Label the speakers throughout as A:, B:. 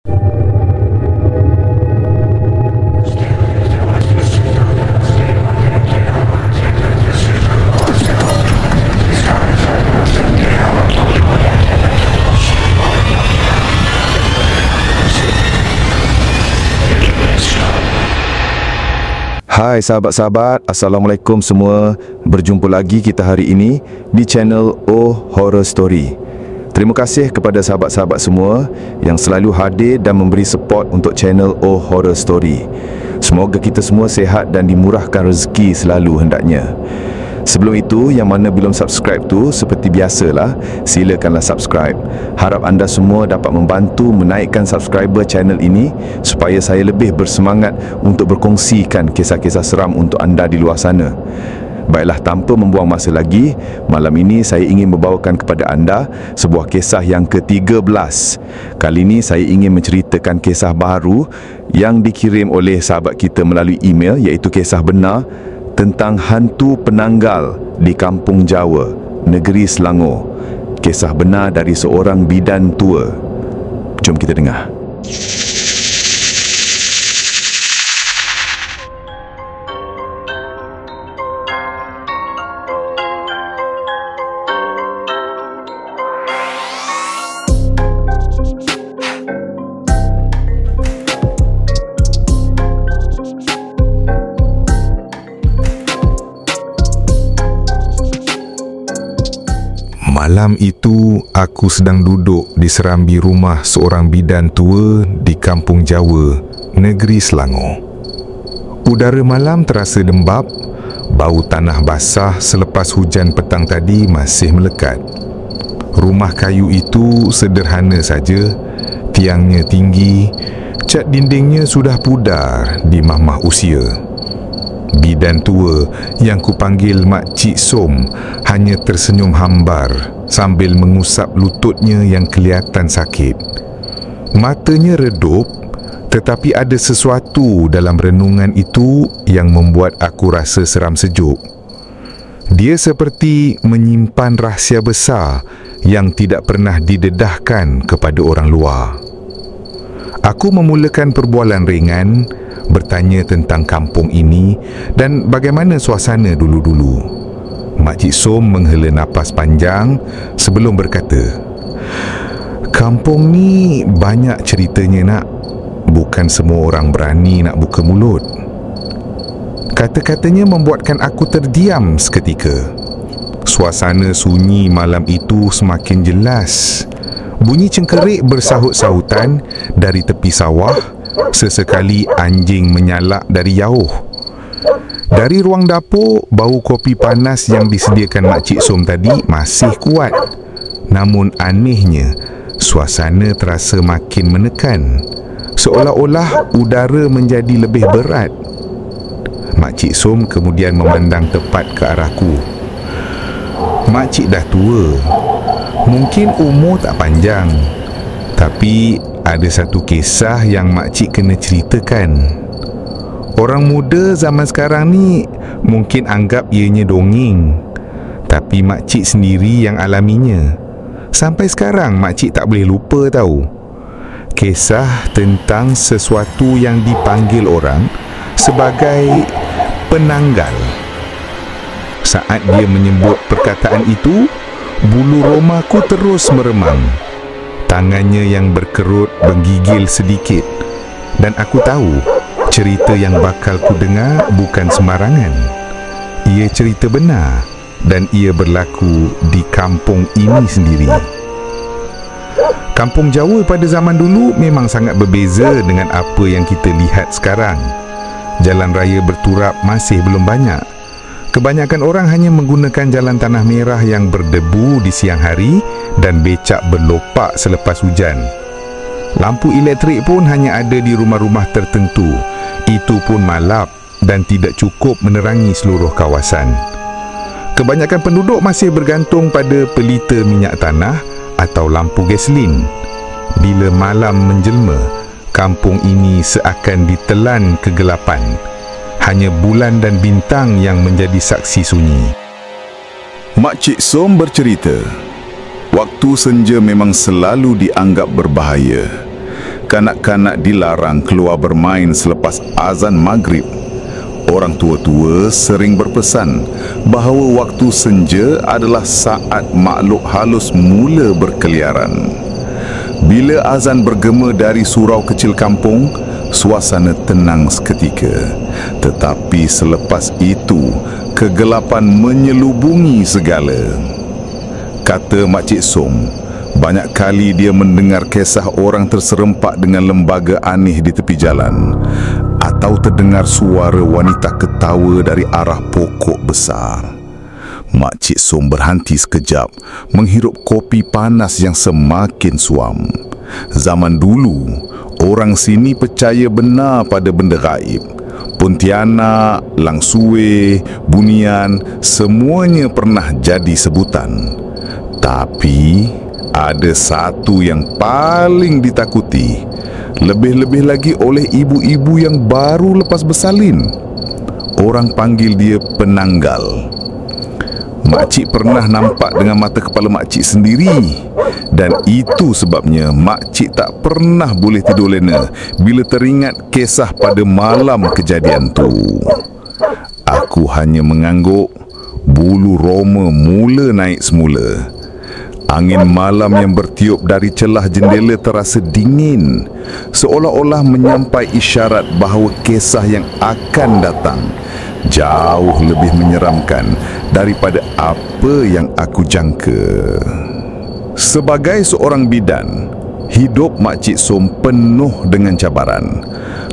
A: Hai sahabat-sahabat, Assalamualaikum semua. Berjumpa lagi kita hari ini di channel Oh Horror Story. Terima kasih kepada sahabat-sahabat semua yang selalu hadir dan memberi support untuk channel Oh Horror Story. Semoga kita semua sihat dan dimurahkan rezeki selalu hendaknya. Sebelum itu, yang mana belum subscribe tu, seperti biasalah, silakanlah subscribe. Harap anda semua dapat membantu menaikkan subscriber channel ini supaya saya lebih bersemangat untuk berkongsikan kisah-kisah seram untuk anda di luar sana. Baiklah, tanpa membuang masa lagi, malam ini saya ingin membawakan kepada anda sebuah kisah yang ke-13. Kali ini saya ingin menceritakan kisah baru yang dikirim oleh sahabat kita melalui email, iaitu kisah benar tentang hantu penanggal di Kampung Jawa, negeri Selangor. Kisah benar dari seorang bidan tua. Jom kita dengar.
B: Malam itu, aku sedang duduk di serambi rumah seorang bidan tua di Kampung Jawa, negeri Selangor. Udara malam terasa lembap, bau tanah basah selepas hujan petang tadi masih melekat. Rumah kayu itu sederhana saja, tiangnya tinggi, cat dindingnya sudah pudar di mahmah usia. Bidan tua yang kupanggil Mak Cik Som hanya tersenyum hambar sambil mengusap lututnya yang kelihatan sakit. Matanya redup, tetapi ada sesuatu dalam renungan itu yang membuat aku rasa seram sejuk. Dia seperti menyimpan rahsia besar yang tidak pernah didedahkan kepada orang luar. Aku memulakan perbualan ringan, bertanya tentang kampung ini dan bagaimana suasana dulu-dulu. Mak Cik Som menghela napas panjang sebelum berkata, "Kampung ni banyak ceritanya nak. Bukan semua orang berani nak buka mulut." Kata-katanya membuatkan aku terdiam seketika. Suasana sunyi malam itu semakin jelas. Bunyi cengkerik bersahut-sahutan dari tepi sawah. Sesekali anjing menyalak dari jauh. Dari ruang dapur, bau kopi panas yang disediakan Mak Cik Som tadi masih kuat. Namun anehnya, suasana terasa makin menekan, seolah-olah udara menjadi lebih berat. Mak Cik Som kemudian memandang tepat ke arahku. "Mak Cik dah tua, mungkin umur tak panjang, tapi ada satu kisah yang makcik kena ceritakan. Orang muda zaman sekarang ni mungkin anggap ianya dongeng, tapi makcik sendiri yang alaminya. Sampai sekarang makcik tak boleh lupa tahu. Kisah tentang sesuatu yang dipanggil orang sebagai penanggal." Saat dia menyebut perkataan itu, bulu romaku terus meremang. Tangannya yang berkerut menggigil sedikit, dan aku tahu cerita yang bakal ku dengar bukan sembarangan. Ia cerita benar dan ia berlaku di kampung ini sendiri. Kampung Jawa pada zaman dulu memang sangat berbeza dengan apa yang kita lihat sekarang. Jalan raya berturap masih belum banyak. Kebanyakan orang hanya menggunakan jalan tanah merah yang berdebu di siang hari dan becak berlopak selepas hujan. Lampu elektrik pun hanya ada di rumah-rumah tertentu. Itu pun malap dan tidak cukup menerangi seluruh kawasan. Kebanyakan penduduk masih bergantung pada pelita minyak tanah atau lampu gasolin. Bila malam menjelma, kampung ini seakan ditelan kegelapan. Hanya bulan dan bintang yang menjadi saksi sunyi.
C: Mak Cik Som bercerita, waktu senja memang selalu dianggap berbahaya. kanak-kanak dilarang keluar bermain selepas azan maghrib. Orang tua-tua sering berpesan bahawa waktu senja adalah saat makhluk halus mula berkeliaran. Bila azan bergema dari surau kecil kampung, suasana tenang seketika. Tetapi selepas itu, kegelapan menyelubungi segala. Kata Makcik Som, banyak kali dia mendengar kisah orang terserempak dengan lembaga aneh di tepi jalan, atau terdengar suara wanita ketawa dari arah pokok besar. Makcik Som berhenti sekejap, menghirup kopi panas yang semakin suam. Zaman dulu, orang sini percaya benar pada benda gaib. Pontianak, Langsue, Bunian, semuanya pernah jadi sebutan. Tapi ada satu yang paling ditakuti, lebih-lebih lagi oleh ibu-ibu yang baru lepas bersalin. Orang panggil dia penanggal. Makcik pernah nampak dengan mata kepala makcik sendiri, dan itu sebabnya makcik tak pernah boleh tidur lena bila teringat kisah pada malam kejadian tu. Aku hanya mengangguk, bulu roma mula naik semula. Angin malam yang bertiup dari celah jendela terasa dingin, seolah-olah menyampai isyarat bahawa kisah yang akan datang jauh lebih menyeramkan daripada apa yang aku jangka. Sebagai seorang bidan, hidup Makcik Som penuh dengan cabaran.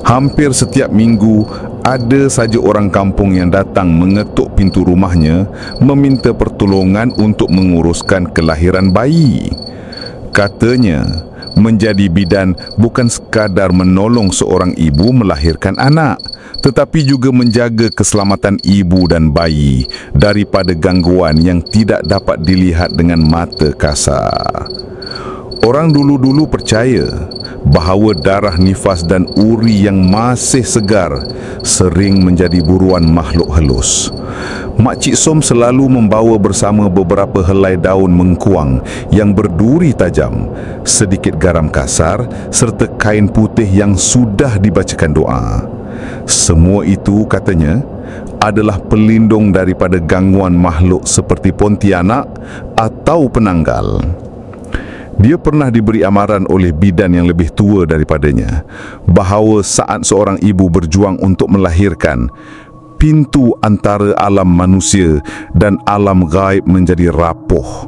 C: Hampir setiap minggu, ada saja orang kampung yang datang mengetuk pintu rumahnya meminta pertolongan untuk menguruskan kelahiran bayi. Katanya, menjadi bidan bukan sekadar menolong seorang ibu melahirkan anak, tetapi juga menjaga keselamatan ibu dan bayi daripada gangguan yang tidak dapat dilihat dengan mata kasar. Orang dulu-dulu percaya bahawa darah nifas dan uri yang masih segar sering menjadi buruan makhluk halus. Makcik Som selalu membawa bersama beberapa helai daun mengkuang yang berduri tajam, sedikit garam kasar serta kain putih yang sudah dibacakan doa. Semua itu, katanya, adalah pelindung daripada gangguan makhluk seperti pontianak atau penanggal. Dia pernah diberi amaran oleh bidan yang lebih tua daripadanya bahawa saat seorang ibu berjuang untuk melahirkan, pintu antara alam manusia dan alam gaib menjadi rapuh.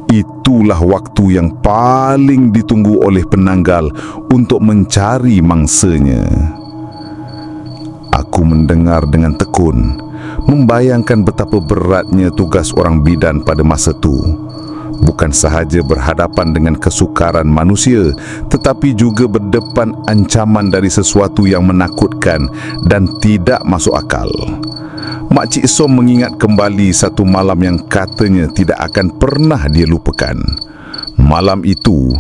C: Itulah waktu yang paling ditunggu oleh penanggal untuk mencari mangsanya. Aku mendengar dengan tekun, membayangkan betapa beratnya tugas orang bidan pada masa itu. Bukan sahaja berhadapan dengan kesukaran manusia, tetapi juga berdepan ancaman dari sesuatu yang menakutkan dan tidak masuk akal. Makcik Som mengingat kembali satu malam yang katanya tidak akan pernah dia lupakan. Malam itu,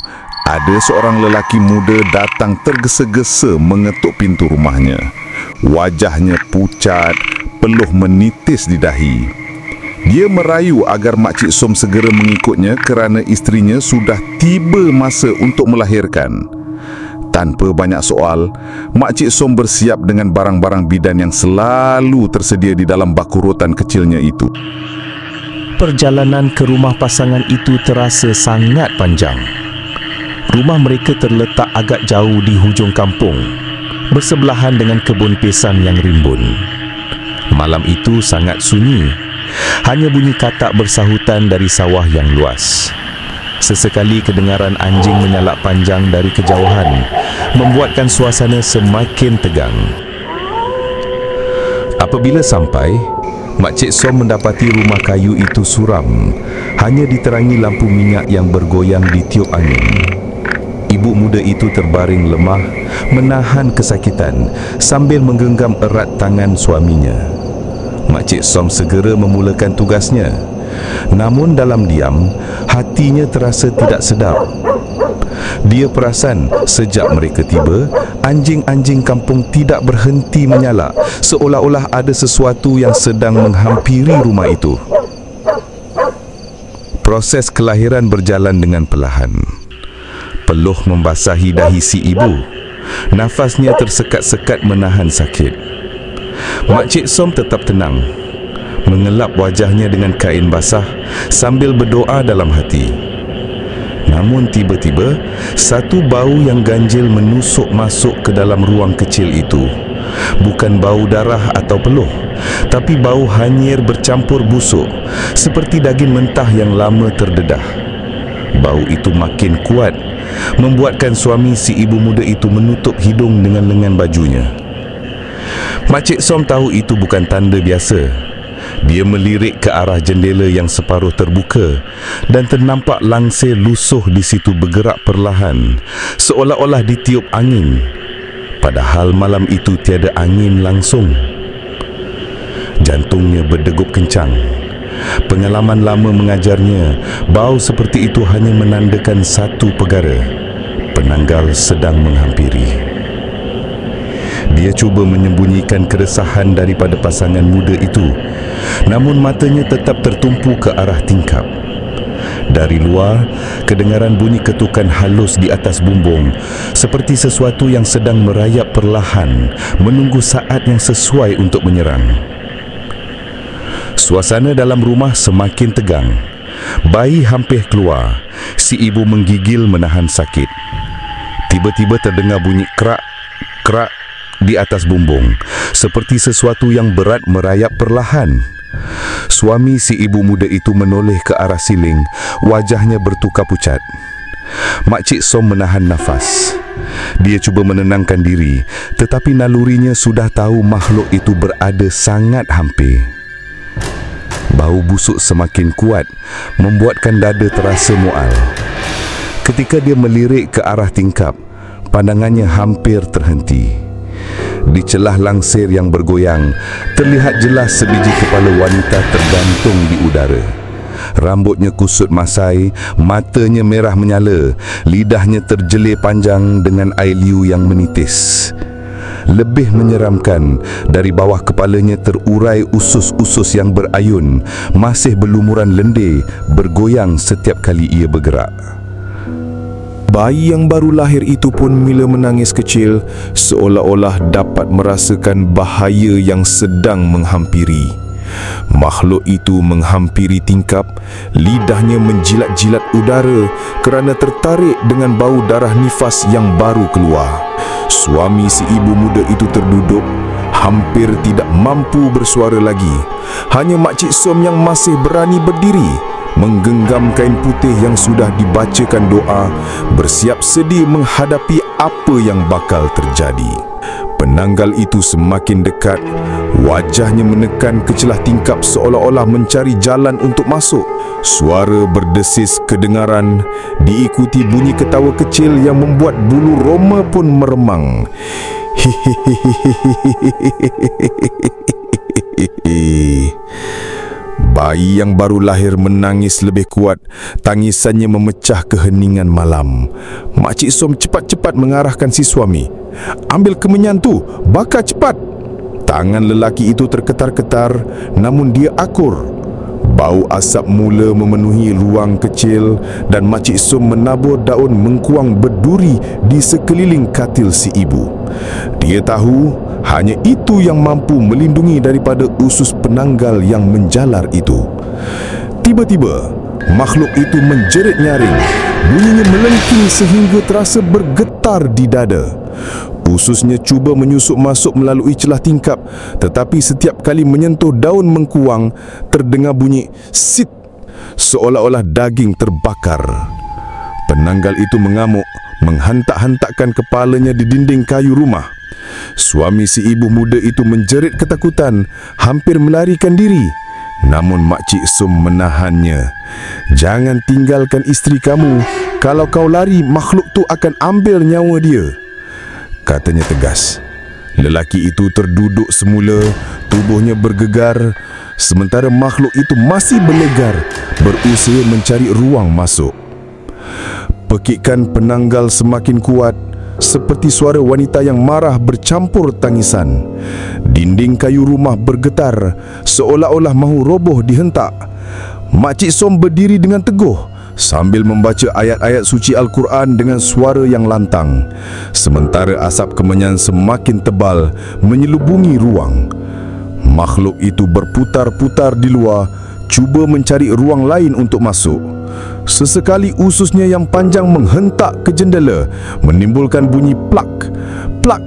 C: ada seorang lelaki muda datang tergesa-gesa mengetuk pintu rumahnya. Wajahnya pucat, peluh menitis di dahi. Dia merayu agar Makcik Som segera mengikutnya kerana isterinya sudah tiba masa untuk melahirkan. Tanpa banyak soal, Makcik Som bersiap dengan barang-barang bidan yang selalu tersedia di dalam baku rotan kecilnya itu.
D: Perjalanan ke rumah pasangan itu terasa sangat panjang. Rumah mereka terletak agak jauh di hujung kampung, bersebelahan dengan kebun pisang yang rimbun. Malam itu sangat sunyi. Hanya bunyi katak bersahutan dari sawah yang luas. Sesekali kedengaran anjing menyalak panjang dari kejauhan, membuatkan suasana semakin tegang. Apabila sampai, Makcik Som mendapati rumah kayu itu suram, hanya diterangi lampu minyak yang bergoyang ditiup angin. Ibu muda itu terbaring lemah, menahan kesakitan sambil menggenggam erat tangan suaminya. Makcik Som segera memulakan tugasnya. Namun dalam diam, hatinya terasa tidak sedap. Dia perasan sejak mereka tiba, anjing-anjing kampung tidak berhenti menyalak, seolah-olah ada sesuatu yang sedang menghampiri rumah itu. Proses kelahiran berjalan dengan perlahan. Peluh membasahi dahi si ibu. Nafasnya tersekat-sekat menahan sakit. Makcik Som tetap tenang, mengelap wajahnya dengan kain basah sambil berdoa dalam hati. Namun tiba-tiba, satu bau yang ganjil menusuk masuk ke dalam ruang kecil itu. Bukan bau darah atau peluh, tapi bau hanyir bercampur busuk, seperti daging mentah yang lama terdedah. Bau itu makin kuat, membuatkan suami si ibu muda itu menutup hidung dengan lengan bajunya. Makcik Som tahu itu bukan tanda biasa. Dia melirik ke arah jendela yang separuh terbuka dan ternampak langsir lusuh di situ bergerak perlahan, seolah-olah ditiup angin. Padahal malam itu tiada angin langsung. Jantungnya berdegup kencang. Pengalaman lama mengajarnya, bau seperti itu hanya menandakan satu perkara: penanggal sedang menghampiri. Dia cuba menyembunyikan keresahan daripada pasangan muda itu, namun matanya tetap tertumpu ke arah tingkap. Dari luar, kedengaran bunyi ketukan halus di atas bumbung, seperti sesuatu yang sedang merayap perlahan, menunggu saat yang sesuai untuk menyerang. Suasana dalam rumah semakin tegang. Bayi hampir keluar. Si ibu menggigil menahan sakit. Tiba-tiba terdengar bunyi kerak, kerak di atas bumbung, seperti sesuatu yang berat merayap perlahan. Suami si ibu muda itu menoleh ke arah siling, wajahnya bertukar pucat. Makcik Som menahan nafas. Dia cuba menenangkan diri, tetapi nalurinya sudah tahu makhluk itu berada sangat hampir. Bau busuk semakin kuat, membuatkan dada terasa mual. Ketika dia melirik ke arah tingkap, pandangannya hampir terhenti. Di celah langsir yang bergoyang, terlihat jelas sebiji kepala wanita tergantung di udara. Rambutnya kusut masai, matanya merah menyala, lidahnya terjelir panjang dengan air liu yang menitis. Lebih menyeramkan, dari bawah kepalanya terurai usus-usus yang berayun, masih berlumuran lendir, bergoyang setiap kali ia bergerak.
A: Bayi yang baru lahir itu pun mula menangis kecil, seolah-olah dapat merasakan bahaya yang sedang menghampiri. Makhluk itu menghampiri tingkap, lidahnya menjilat-jilat udara kerana tertarik dengan bau darah nifas yang baru keluar. Suami si ibu muda itu terduduk, hampir tidak mampu bersuara lagi. Hanya Makcik Som yang masih berani berdiri, menggenggam kain putih yang sudah dibacakan doa, bersiap sedia menghadapi apa yang bakal terjadi. Penanggal itu semakin dekat, wajahnya menekan ke celah tingkap seolah-olah mencari jalan untuk masuk. Suara berdesis kedengaran, diikuti bunyi ketawa kecil yang membuat bulu roma pun meremang. Bayi yang baru lahir menangis lebih kuat. Tangisannya memecah keheningan malam. Makcik Som cepat-cepat mengarahkan si suami. "Ambil kemenyan tu, bakar cepat!" Tangan lelaki itu terketar-ketar, namun dia akur. Bau asap mula memenuhi ruang kecil dan Makcik Som menabur daun mengkuang berduri di sekeliling katil si ibu. Dia tahu hanya itu yang mampu melindungi daripada usus penanggal yang menjalar itu. Tiba-tiba, makhluk itu menjerit nyaring. Bunyinya melengking sehingga terasa bergetar di dada. Ususnya cuba menyusup masuk melalui celah tingkap, tetapi setiap kali menyentuh daun mengkuang, terdengar bunyi sit, seolah-olah daging terbakar. Penanggal itu mengamuk, menghantak-hantakkan kepalanya di dinding kayu rumah. Suami si ibu muda itu menjerit ketakutan, hampir melarikan diri. Namun Makcik Som menahannya. "Jangan tinggalkan isteri kamu. Kalau kau lari, makhluk tu akan ambil nyawa dia," katanya tegas. Lelaki itu terduduk semula, tubuhnya bergegar, sementara makhluk itu masih berlegar, berusaha mencari ruang masuk. Pekikan penanggal semakin kuat, seperti suara wanita yang marah bercampur tangisan. Dinding kayu rumah bergetar, seolah-olah mahu roboh dihentak. Makcik Som berdiri dengan teguh, sambil membaca ayat-ayat suci Al-Quran dengan suara yang lantang, sementara asap kemenyan semakin tebal menyelubungi ruang. Makhluk itu berputar-putar di luar, cuba mencari ruang lain untuk masuk. Sesekali ususnya yang panjang menghentak ke jendela, menimbulkan bunyi plak, plak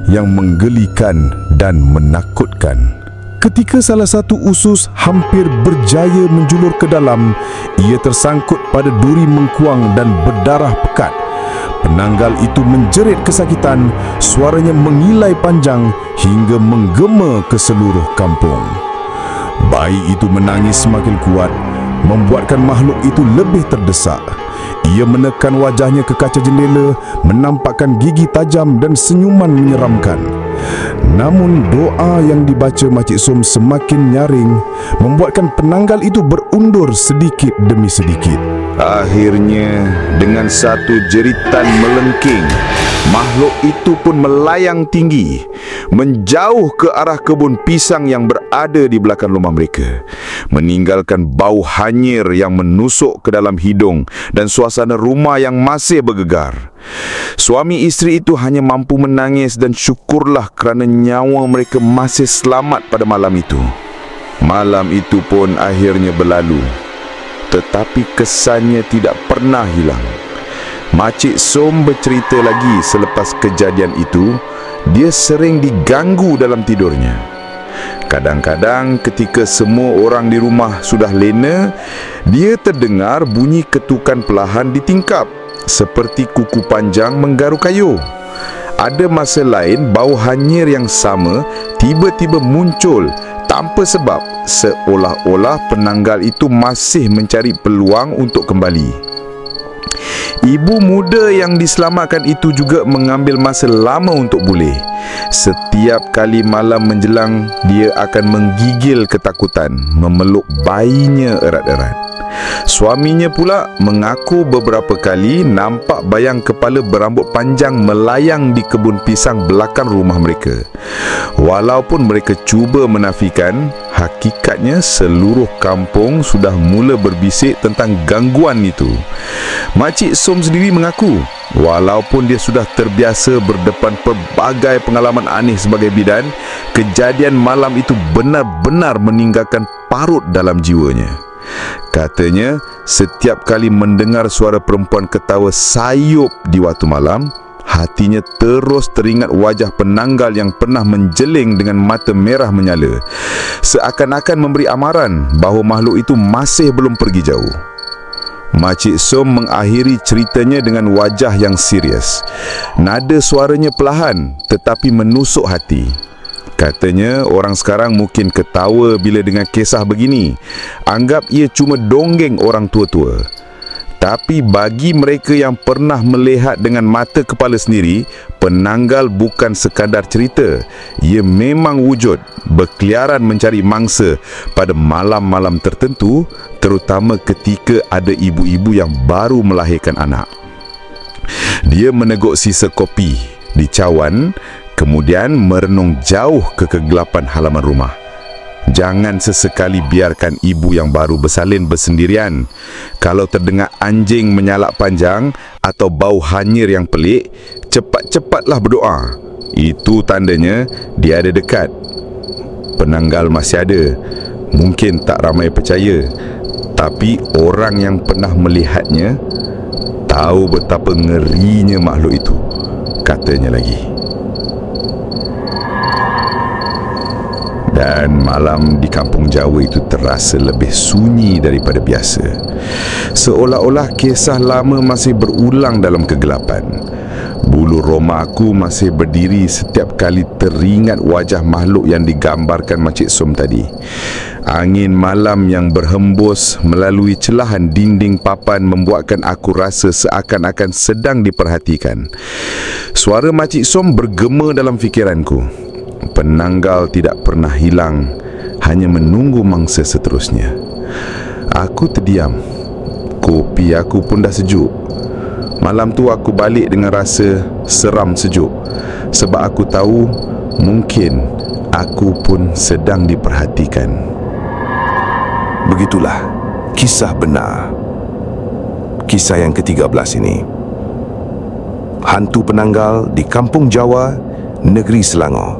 A: yang menggelikan dan menakutkan. Ketika salah satu usus hampir berjaya menjulur ke dalam, ia tersangkut pada duri mengkuang dan berdarah pekat. Penanggal itu menjerit kesakitan, suaranya mengilai panjang hingga menggema ke seluruh kampung. Bayi itu menangis semakin kuat, membuatkan makhluk itu lebih terdesak. Ia menekan wajahnya ke kaca jendela, menampakkan gigi tajam dan senyuman menyeramkan. Namun doa yang dibaca Makcik Som semakin nyaring, membuatkan penanggal itu berundur sedikit demi sedikit. Akhirnya, dengan satu jeritan melengking, makhluk itu pun melayang tinggi, menjauh ke arah kebun pisang yang berada di belakang rumah mereka, meninggalkan bau hanyir yang menusuk ke dalam hidung dan suasana rumah yang masih bergegar. Suami isteri itu hanya mampu menangis dan syukurlah kerana nyawa mereka masih selamat pada malam itu. Malam itu pun akhirnya berlalu, tetapi kesannya tidak pernah hilang. Makcik Som bercerita lagi selepas kejadian itu, dia sering diganggu dalam tidurnya. Kadang-kadang ketika semua orang di rumah sudah lena, dia terdengar bunyi ketukan perlahan di tingkap, seperti kuku panjang menggaru kayu. Ada masa lain bau hanyir yang sama tiba-tiba muncul tanpa sebab, seolah-olah penanggal itu masih mencari peluang untuk kembali. Ibu muda yang diselamatkan itu juga mengambil masa lama untuk pulih. Setiap kali malam menjelang, dia akan menggigil ketakutan, memeluk bayinya erat-erat. Suaminya pula mengaku beberapa kali nampak bayang kepala berambut panjang melayang di kebun pisang belakang rumah mereka. Walaupun mereka cuba menafikan, hakikatnya seluruh kampung sudah mula berbisik tentang gangguan itu. Makcik Som sendiri mengaku, walaupun dia sudah terbiasa berdepan pelbagai pengalaman aneh sebagai bidan, kejadian malam itu benar-benar meninggalkan parut dalam jiwanya. Katanya, setiap kali mendengar suara perempuan ketawa sayup di waktu malam, hatinya terus teringat wajah penanggal yang pernah menjeling dengan mata merah menyala, seakan-akan memberi amaran bahawa makhluk itu masih belum pergi jauh. Makcik Som mengakhiri ceritanya dengan wajah yang serius. Nada suaranya perlahan tetapi menusuk hati. Katanya orang sekarang mungkin ketawa bila dengar kisah begini, anggap ia cuma dongeng orang tua-tua. Tapi bagi mereka yang pernah melihat dengan mata kepala sendiri, penanggal bukan sekadar cerita. Ia memang wujud, berkeliaran mencari mangsa pada malam-malam tertentu, terutama ketika ada ibu-ibu yang baru melahirkan anak. Dia meneguk sisa kopi di cawan, kemudian merenung jauh ke kegelapan halaman rumah. Jangan sesekali biarkan ibu yang baru bersalin bersendirian. Kalau terdengar anjing menyalak panjang atau bau hanyir yang pelik, cepat-cepatlah berdoa. Itu tandanya dia ada dekat. Penanggal masih ada. Mungkin tak ramai percaya, tapi orang yang pernah melihatnya tahu betapa ngerinya makhluk itu, katanya lagi. Dan malam di kampung Jawa itu terasa lebih sunyi daripada biasa. Seolah-olah kisah lama masih berulang dalam kegelapan. Bulu roma aku masih berdiri setiap kali teringat wajah makhluk yang digambarkan Makcik Som tadi. Angin malam yang berhembus melalui celahan dinding papan membuatkan aku rasa seakan-akan sedang diperhatikan. Suara Makcik Som bergema dalam fikiranku. Penanggal tidak pernah hilang, hanya menunggu mangsa seterusnya. Aku terdiam. Kopi aku pun dah sejuk. Malam tu aku balik dengan rasa seram sejuk, sebab aku tahu mungkin aku pun sedang diperhatikan. Begitulah kisah benar. kisah yang ke-13 ini. Hantu penanggal di Kampung Jawa, Negeri Selangor.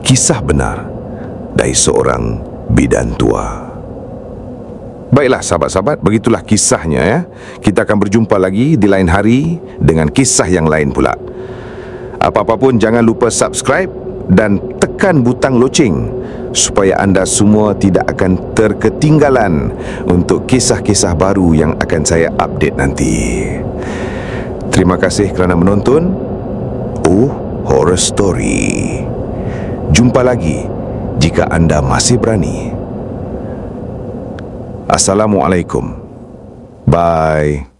A: Kisah benar dari seorang bidan tua. Baiklah sahabat-sahabat, begitulah kisahnya ya. Kita akan berjumpa lagi di lain hari dengan kisah yang lain pula. Apa-apa pun jangan lupa subscribe dan tekan butang loceng supaya anda semua tidak akan terketinggalan untuk kisah-kisah baru yang akan saya update nanti. Terima kasih kerana menonton Horror Story. Jumpa lagi jika anda masih berani. Assalamualaikum. Bye.